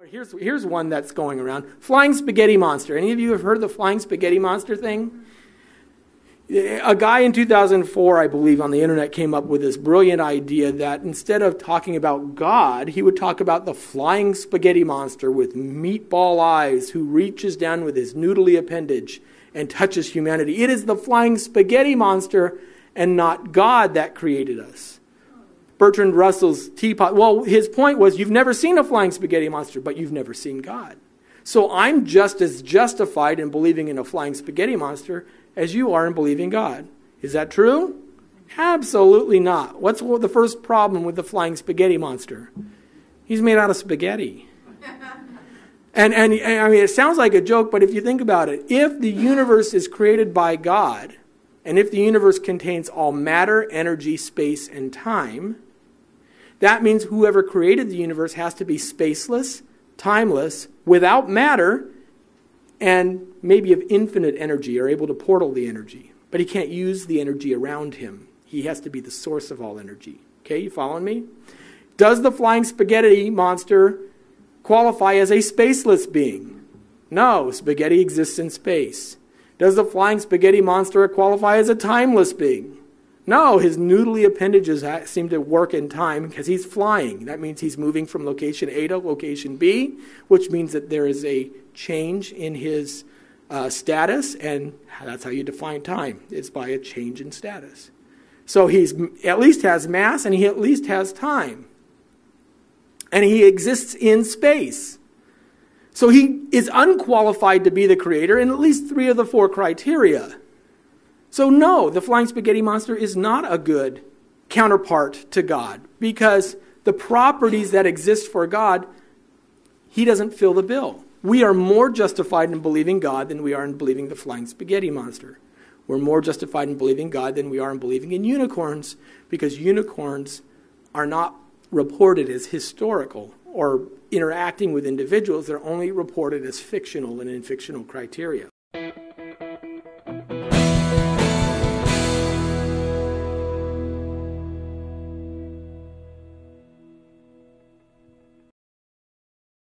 Here's one that's going around. Flying spaghetti monster. Any of you have heard of the flying spaghetti monster thing? A guy in 2004, I believe, on the internet came up with this brilliant idea that instead of talking about God, he would talk about the flying spaghetti monster with meatball eyes who reaches down with his noodly appendage and touches humanity. It is the flying spaghetti monster and not God that created us. Bertrand Russell's teapot. Well, his point was, you've never seen a flying spaghetti monster, but you've never seen God. So I'm just as justified in believing in a flying spaghetti monster as you are in believing God. Is that true? Absolutely not. What's the first problem with the flying spaghetti monster? He's made out of spaghetti. And I mean, it sounds like a joke, but if you think about it, if the universe is created by God, and if the universe contains all matter, energy, space, and time, that means whoever created the universe has to be spaceless, timeless, without matter, and maybe of infinite energy, or able to portal the energy. But he can't use the energy around him. He has to be the source of all energy. Okay, you following me? Does the flying spaghetti monster qualify as a spaceless being? No, spaghetti exists in space. Does the flying spaghetti monster qualify as a timeless being? No, his noodly appendages seem to work in time because he's flying. That means he's moving from location A to location B, which means that there is a change in his status, and that's how you define time. It's by a change in status. So he at least has mass, and he at least has time. And he exists in space. So he is unqualified to be the creator in at least 3 of the 4 criteria. So no, the flying spaghetti monster is not a good counterpart to God, because the properties that exist for God, he doesn't fill the bill. We are more justified in believing God than we are in believing the flying spaghetti monster. We're more justified in believing God than we are in believing in unicorns, because unicorns are not reported as historical or interacting with individuals. They're only reported as fictional and in fictional criteria.